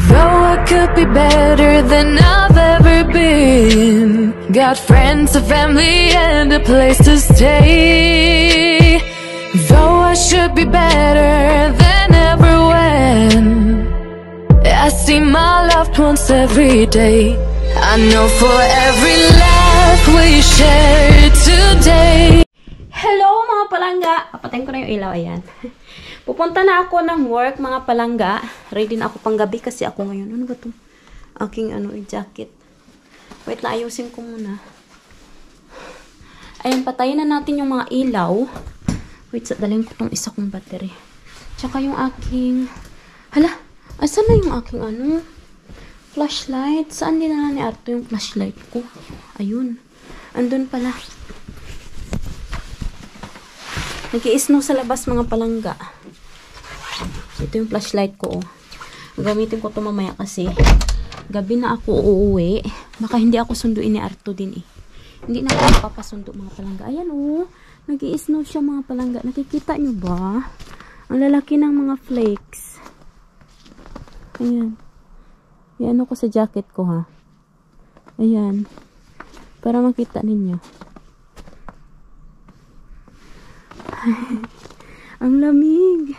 Though I could be better than I've ever been, got friends, a family, and a place to stay. Though I should be better than ever when I see my loved ones every day. I know for every laugh we share today. Hello mga palangga! Papatayin ko na yung ilaw, ayan. Pupunta na ako ng work mga palangga. Ready na ako pang gabi kasi ako ngayon. Ano ba itong aking jacket? Wait na, ayusin ko muna. Ayan, patayin na natin yung mga ilaw. Wait, dalhin ko itong isa kong battery. Tsaka yung aking... Hala, asan na yung aking flashlight? Saan din na ni Arto yung flashlight ko? Ayun. Andun pala. Nag-i-snow sa labas mga palangga. Ito yung flashlight ko. Gamitin ko ito mamaya kasi gabi na ako uuwi. Baka hindi ako sunduin ni Arto din eh. Hindi na ako papasundo mga palangga. Ayan nag-i-snow siya mga palangga. Nakikita nyo ba? Ang lalaki ng mga flakes. Ayan. Ayan ako sa jacket ko ha. Ayan. Para makita ninyo. Ang lamig.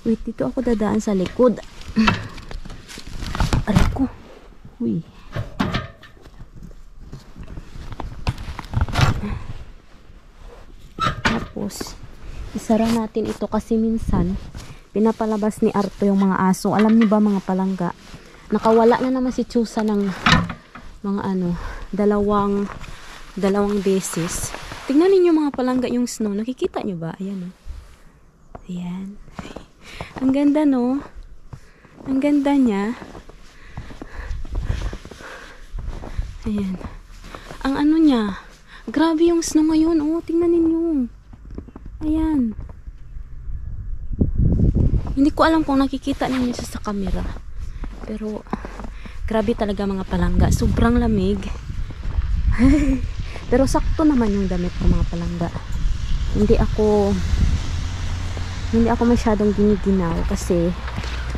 Wait, dito ako dadaan sa likod. Aray ko. Uy. Tapos, isara natin ito kasi minsan, pinapalabas ni Arto yung mga aso. Alam niyo ba mga palangga? Nakawala na naman si Chusa ng mga dalawang beses. Tingnan niyo mga palangga yung snow. Nakikita niyo ba? Ayan Ayan. Ang ganda no? Ang ganda niya. Ayan. Ang niya. Grabe yung snow ngayon. Tingnan niyo. Ayan. Hindi ko alam kung nakikita ninyo sa camera. Pero grabe talaga mga palangga. Sobrang lamig. Pero sakto naman yung damit ko mga palangga. Hindi ako masyadong giniginaw kasi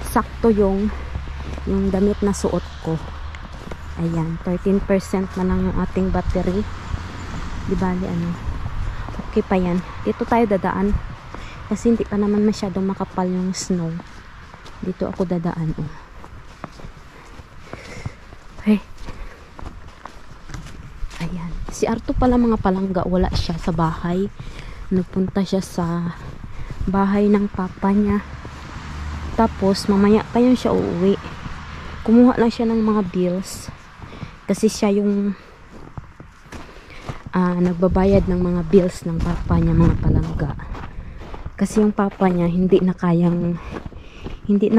sakto yung damit na suot ko. Ayan, 13% na lang yung ating battery. Di bali okay pa yan. Dito tayo dadaan kasi hindi pa naman masyadong makapal yung snow. Dito ako dadaan Hey. Ayan. Si Arto pala mga palangga, wala siya sa bahay. Nagpunta siya sa bahay ng papa niya. Tapos, mamaya pa yun siya uuwi. Kumuha lang siya ng mga bills. Kasi siya yung nagbabayad ng mga bills ng papa niya mga palangga. Kasi yung papa niya hindi na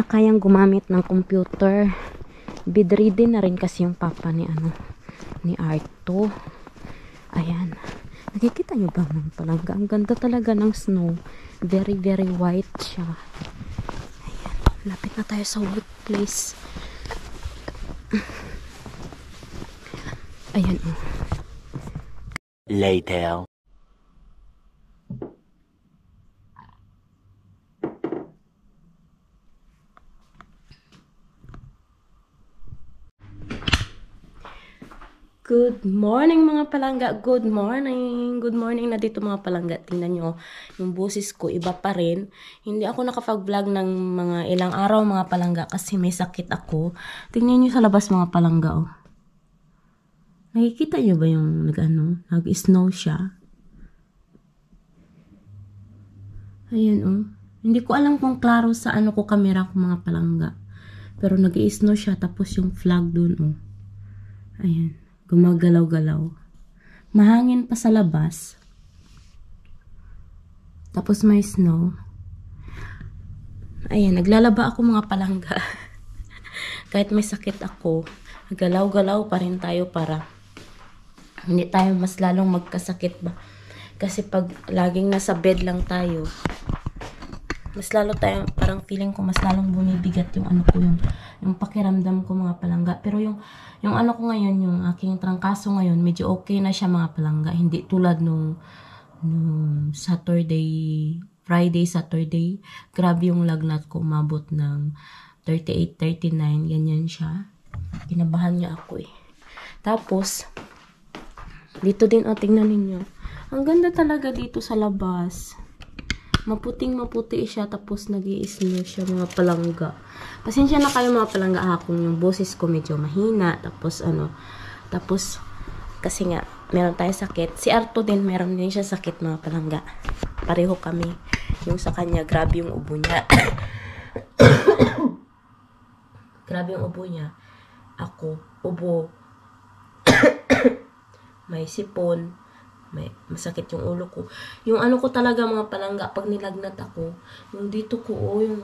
kayang gumamit ng computer. Bedridden na rin kasi yung papa ni Arto. Ayan. Nakikita nyo ba mga palangga? Ang ganda talaga ng snow. Very, very white siya. Ayan. Lapit na tayo sa workplace. Ayan Later. Good morning mga palangga. Good morning. Good morning na dito mga palangga. Tingnan nyo, yung boses ko iba pa rin. Hindi ako nakapag-vlog ng mga ilang araw mga palangga kasi may sakit ako. Tingnan nyo sa labas mga palangga Nakikita nyo ba yung nag-snow siya? Ayan Hindi ko alam kung klaro sa ko camera ko mga palangga. Pero nag-snow siya tapos yung flag dun Ayan. Gumagalaw-galaw. Mahangin pa sa labas. Tapos may snow. Ayan, naglalaba ako mga palangga. Kahit may sakit ako, galaw-galaw pa rin tayo para hindi tayo mas lalong magkasakit ba. Kasi pag laging nasa bed lang tayo, mas lalo tayo, parang feeling ko mas lalong bumibigat yung yung pakiramdam ko mga palangga. Pero yung ko ngayon, yung aking trangkaso ngayon, medyo okay na siya mga palangga. Hindi tulad nung Friday, Saturday. Grabe yung lagnat ko, umabot ng 38, 39, ganyan siya. Kinabahan niya ako eh. Tapos, dito din, tingnan ninyo. Ang ganda talaga dito sa labas. Maputing-maputi siya, tapos nag-i-snow siya, mga palangga. Pasensya na kayo mga palangga akong yung boses ko medyo mahina. Tapos, kasi nga, meron tayo sakit. Si Arto din, meron din siya sakit mga palangga. Pareho kami. Yung sa kanya, grabe yung ubo niya. Grabe yung ubo niya. Ako, ubo. May sipon. May masakit yung ulo ko. Yung ano ko talaga mga palangga, pag nilagnat ako, yung dito ko, yung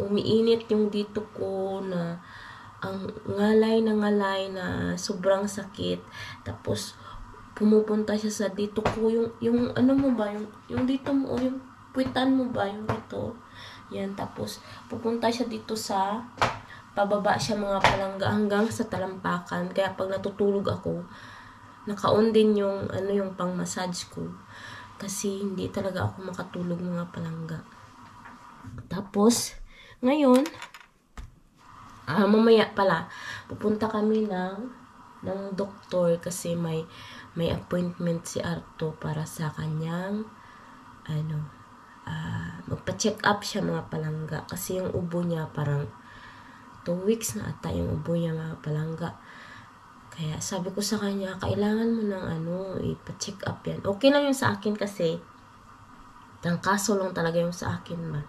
umiinit yung dito ko na ang ngalay na sobrang sakit. Tapos, pumupunta siya sa dito ko, yung ano mo ba, yung dito mo, yung puwitan mo ba, yung dito. Yan, tapos, pupunta siya dito sa pababa siya mga palangga hanggang sa talampakan. Kaya pag natutulog ako, naka-on din yung pang-massage ko. Kasi hindi talaga ako makatulog mga palangga. Tapos, ngayon, mamaya pala, pupunta kami ng doktor kasi may appointment si Arto para sa kanyang magpa-check up siya mga palangga. Kasi yung ubo niya parang 2 weeks na ata yung ubo niya mga palangga. Kaya sabi ko sa kanya, kailangan mo ng ipa-check up yan. Okay lang yun sa akin kasi trangkaso lang talaga yung sa akin ma.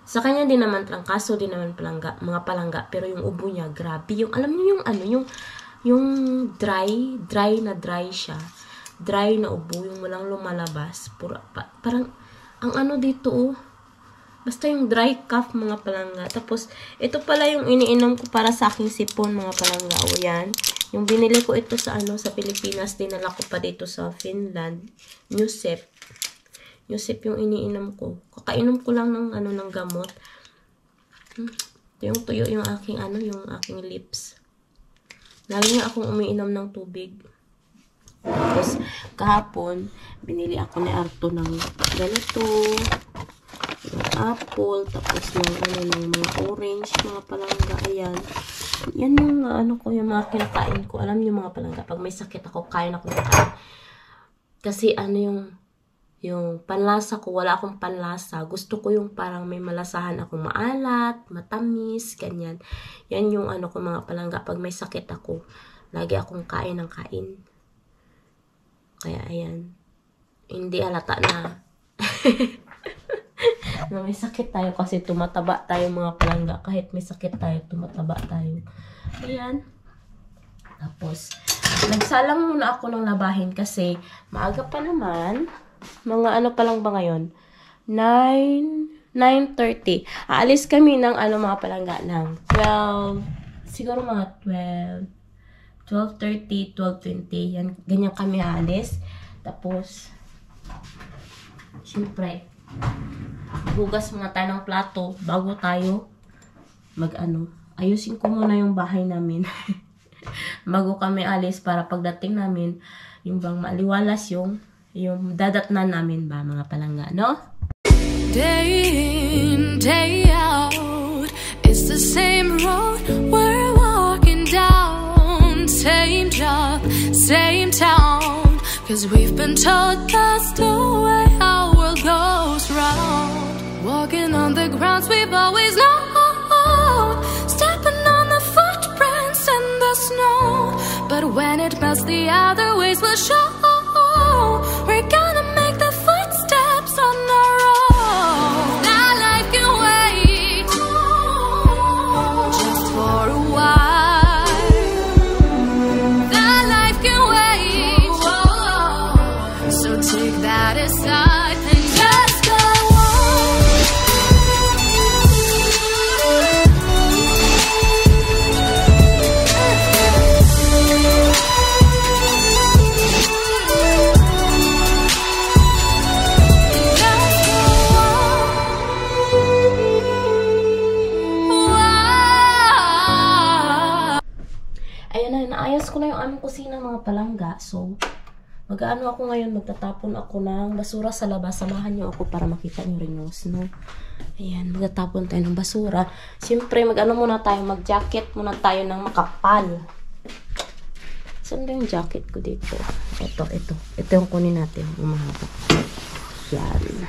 Sa kanya din naman, trangkaso din naman mga palangga. Pero yung ubo niya, grabe. Yung, alam niyo yung dry siya. Dry na ubo, yung walang lumalabas. Parang, ang dito basta yung dry cough mga palangga. Tapos, ito pala yung iniinom ko para sa aking sipon mga palangga. O yan. Yung binili ko ito sa Pilipinas. Dinala ko pa dito sa Finland. Newsep. Newsep yung iniinom ko. Kakainom ko lang ng gamot. Ito yung tuyo yung aking lips. Lagi nga akong umiinom ng tubig. Tapos, kahapon, binili ako ni Arto ng ganito. Yung apple, tapos ng mga orange, mga palangga, ayan. Yan yung yung mga kinakain ko. Alam niyo mga palangga, pag may sakit ako, kain ako nakain. Kasi yung panlasa ko, wala akong panlasa. Gusto ko yung parang may malasahan akong maalat, matamis, ganyan. Yan yung ko mga palangga, pag may sakit ako, lagi akong kain ng kain. Kaya ayan, hindi halata na na may sakit tayo kasi tumataba tayo mga palangga. Kahit may sakit tayo, tumataba tayo. Ayan. Tapos, nagsalang muna ako ng labahin kasi maaga pa naman. Mga pa lang ba ngayon? 9:30. Aalis kami ng mga palangga ng 12. Siguro mga 12:30, 12:20. Yan, ganyan kami aalis. Tapos, syempre, hugas muna tayo ng plato bago tayo ayusin ko muna yung bahay namin bago kami alis para pagdating namin yung bang maliwalas yung dadatnan namin ba mga palangga, no? Day in, day out, it's the same road we're walking down, same job, same town, 'cause we've been told that's the way our world goes round. Walking on the grounds we've always known, stepping on the footprints in the snow. But when it melts, the other ways will show. We're gonna make the footsteps on our own. Now life can wait just for a while. Now life can wait, so take that aside and just go on. Ayan na, naayos ko na yung aming kusina mga palangga. So, Mag-ano ako ngayon, magtatapon ako ng basura sa labas. Samahan niyo ako para makita niyo rin yung snow. Ayan, magtatapon tayo ng basura. Siyempre, mag-ano muna tayo, mag-jacket muna tayo ng makapal. Saan ba yung jacket ko dito? Ito. Ito yung kunin natin, umahaba. Yan.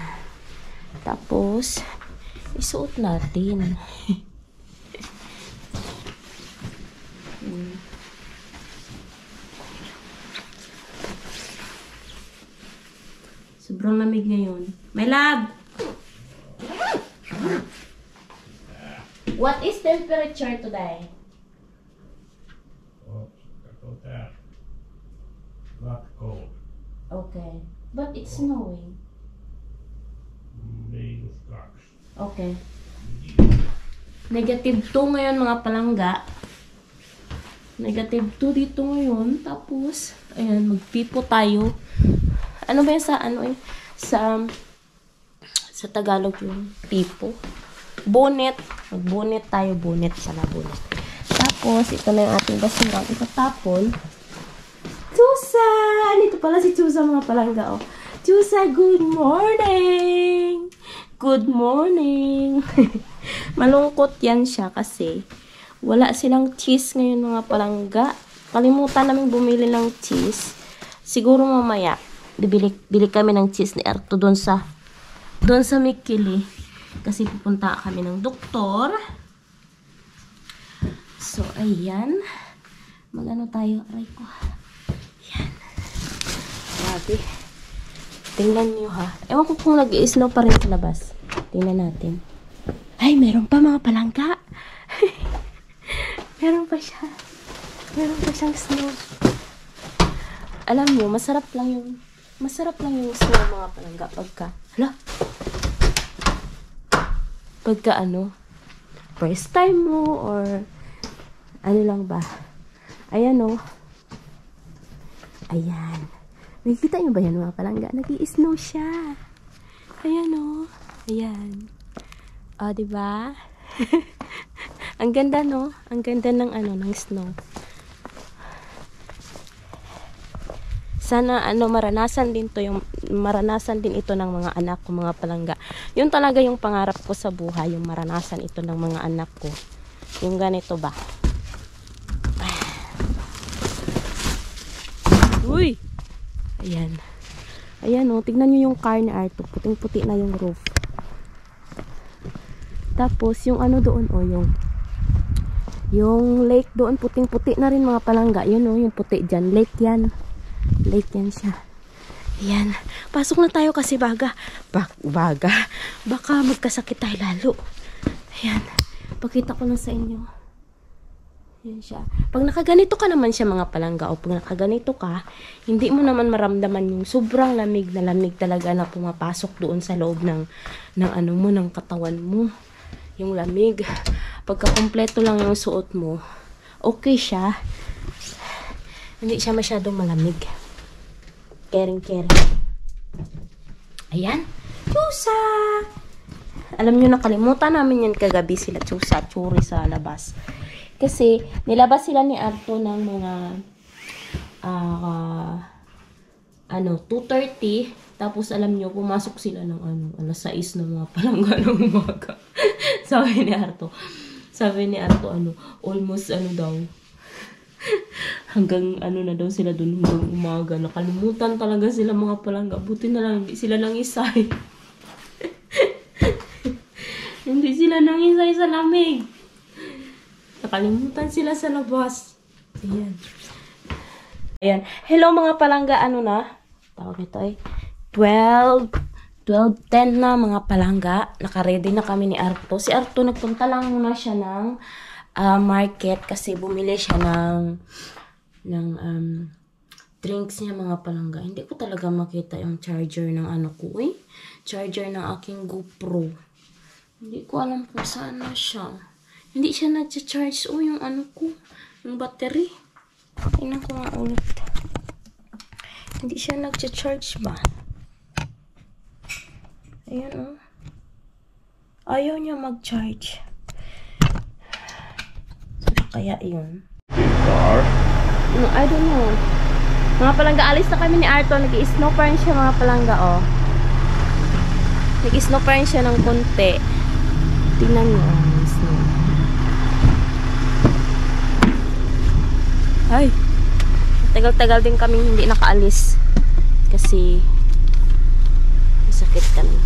Tapos, isuot natin. Sobrang lamig ngayon. My love! What is temperature today? Not cold. Okay. But it's snowing. Okay. Negative 2 ngayon mga palangga. Negative 2 dito ngayon. Tapos, ayan, magpipo tayo. Ano ba yung sa Tagalog yung tipo? Bonnet. Mag-bonnet tayo. Bonnet. Sana bonnet. Tapos, ito na yung ating basura. Itatapon. Chusa! Nito pala si Chusa mga palangga. Oh. Chusa, good morning! Good morning! Malungkot yan siya kasi wala silang cheese ngayon mga palangga. Kalimutan namin bumili ng cheese. Siguro mamaya bili kami ng cheese ni Arto doon sa Mikili kasi pupunta kami ng doktor. So ayan, magano tayo, aray ko. Ayan, grabe, tingnan nyo ha, ewan ko kung nag-i-snow pa rin sa labas. Tingnan natin. Ay, meron pa mga palangga. meron pa siyang snow. Alam nyo, masarap lang yung snow mga palangga pagka first time mo or ano lang ba. Ayan o. Ayan. Nakikita nyo ba yan mga palangga? Nag-i-snow siya. Ayan o. Ayan. O, diba? Ang ganda no? Ang ganda ng ng snow. Sana maranasan din ito ng mga anak ko mga palangga. Yun talaga yung pangarap ko sa buhay, yung maranasan ito ng mga anak ko. Yung ganito ba? Uy! Ayan. Ayan o, tignan nyo yung car ni Arto. Puting-puti na yung roof. Tapos yung doon yung lake doon, puting-puti na rin mga palangga. Yun o, yung puti dyan. Lake yan siya. Ayan. Pasok na tayo kasi baka magkasakit tayo lalo. Ayan. Pakita ko lang sa inyo. Ayan siya. Pag nakaganito ka naman siya mga palangga, o pag nakaganito ka, hindi mo naman maramdaman yung sobrang lamig na lamig talaga na pumapasok doon sa loob ng katawan mo. Yung lamig. Pagka kompleto lang yung suot mo, okay siya. Hindi siya masyadong malamig. Caring. Ayan. Chusa! Alam nyo, nakalimutan namin yan kagabi sila Chusa, Churi sa labas. Kasi, nilabas sila ni Arto ng mga 2:30. Tapos, alam nyo, pumasok sila ng alas 6 ng mga palangga ng umaga. Sabi ni Arto, almost daw. Hanggang na daw sila dun hanggang umaga. Nakalimutan talaga sila mga palangga. Buti na lang, hindi sila nang isay. Hindi sila nang isay sa lamig. Nakalimutan sila sa labas. Ayan. Hello mga palangga, tawag nito ay 12:10 na mga palangga. Naka-ready na kami ni Arto. Si Arto nagpunta lang muna siya ng market kasi bumili siya ng drinks niya mga palangga. Hindi ko talaga makita yung charger ng charger ng aking GoPro. Hindi ko alam kung saan na siya. Hindi siya nag-charge yung yung battery. Tingnan ko nga ulit. Hindi siya nag-charge ba? Ayan ayaw niya mag-charge. Kaya yun. Car? No, I don't know. Mga palangga, alis na kami ni Arto. Nag-i-snow pa rin siya mga palangga, oh. Nag-i-snow pa rin siya ng konti. Tingnan nyo, oh, snow. Ay! Tagal-tagal din kami hindi nakaalis. Kasi sakit kami.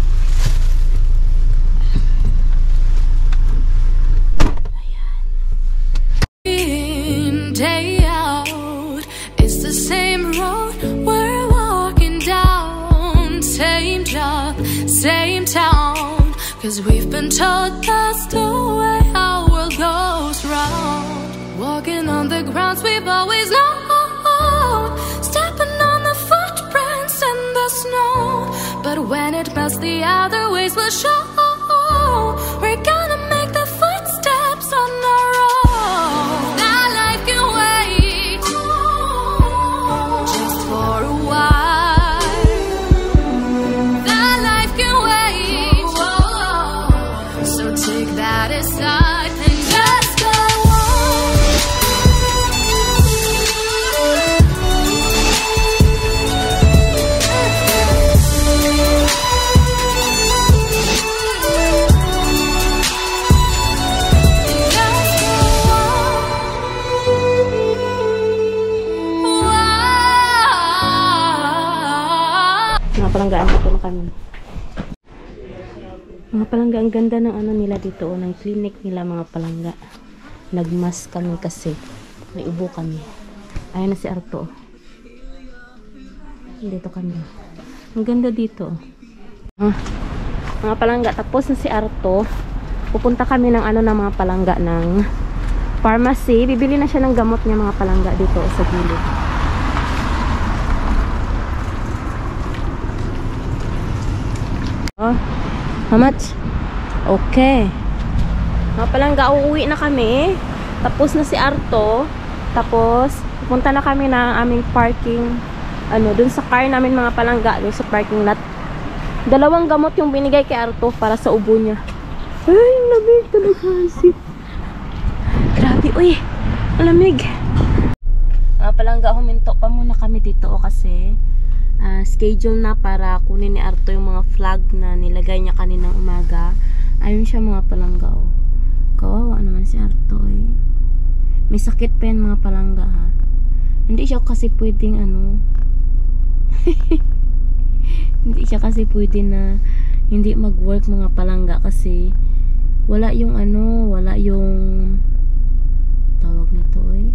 Day out, it's the same road we're walking down, same job, same town, 'cause we've been told that's the way our world goes round. Walking on the grounds we've always known, stepping on the footprints in the snow, but when it melts the other ways will show. We're gonna make the footsteps on our own. That life can wait just for a while. That life can wait, so take that aside and just go on. Mga palangga, dito na kami. Mga palangga, ang ganda ng ano nila dito, ng clinic nila mga palangga. Nagmas kami kasi may ubo kami. Ayan na si Arto. Dito kami. Ang ganda dito. Mga palangga, tapos na si Arto. Pupunta kami ng ano na mga palangga ng pharmacy. Bibili na siya ng gamot niya mga palangga dito sa gilid. Oh, how much? Okay. Mga palangga, uuwi na kami. Tapos na si Arto. Tapos, pupunta na kami ng aming parking. Ano, dun sa car namin mga palangga. Dun sa parking lot. 2 gamot yung binigay kay Arto para sa ubo niya. Ay, lamig talaga kasi. Grabe, uy. Lamig. Mga palangga, huminto pa muna kami dito kasi schedule na para kunin ni Arto yung mga flag na nilagay niya kaninang umaga. Ayun siya mga palangga, oh. Kawawa naman si Arto, eh. May sakit pa yan mga palangga, ha. Hindi siya kasi pwedeng ano hindi siya kasi pwede na hindi mag-work mga palangga kasi wala yung ano, wala yung tawag nito, eh.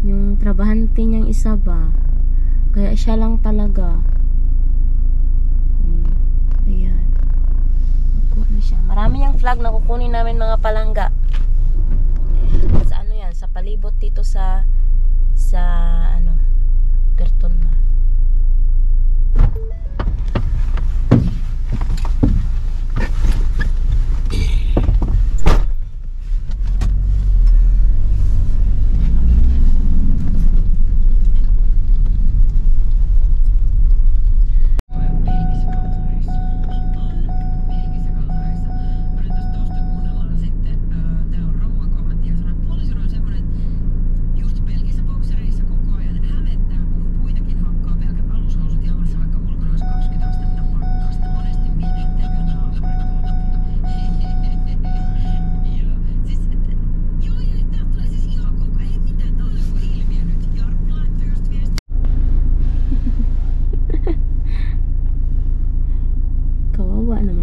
Yung trabahante niyang isa ba. Kaya siya lang talaga. Ayan. Nakuha na siya. Marami yung flag na kukunin namin mga palangga. Sa ano yan? Sa palibot dito sa ano, Pertonma.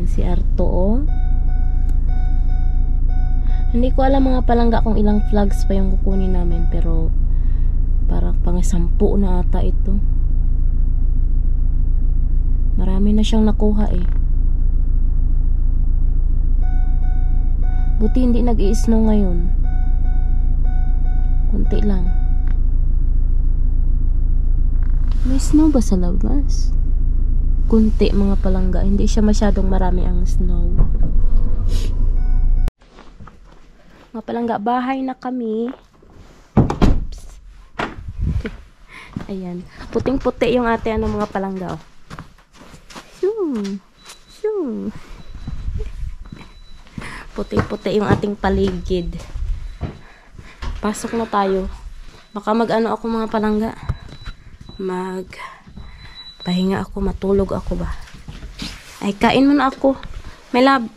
Si Arto, oh. Hindi ko alam mga palangga kung ilang flags pa yung kukunin namin, pero parang pang 10 na ata ito. Marami na siyang nakuha, eh. Buti hindi nag-i-snow ngayon. Kunti lang. May snow ba sa labas? Kunti mga palangga, hindi siya masyadong marami ang snow. Mga palangga, bahay na kami. Oops. Ayan, puting-puti yung ate ano mga palangga, oh. Shoo. Shoo. Puting-puti yung ating paligid. Pasok na tayo. Baka mag-ano ako mga palangga. pahinga ako, matulog ako ba. Ay, kain muna ako. My love,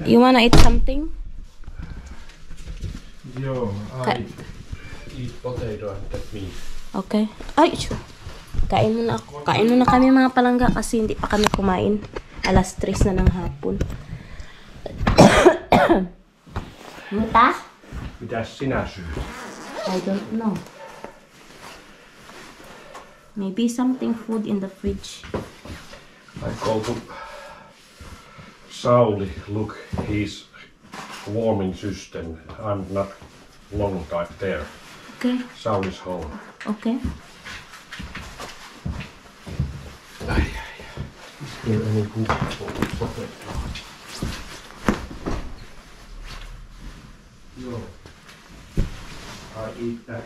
you wanna eat something? Yo, I eat potato and that meat. Okay. Ay, sure. Kain muna ako. Kain muna kami mga palangga kasi hindi pa kami kumain. Alas 3 na ng hapon. Muta? Mitäs sinä syöt? I don't know. Maybe something food in the fridge. I go to Sauli, look his warming system. I'm not long time there. Okay. Sauli's home. Okay. Is there any good chocolate? No. I eat that.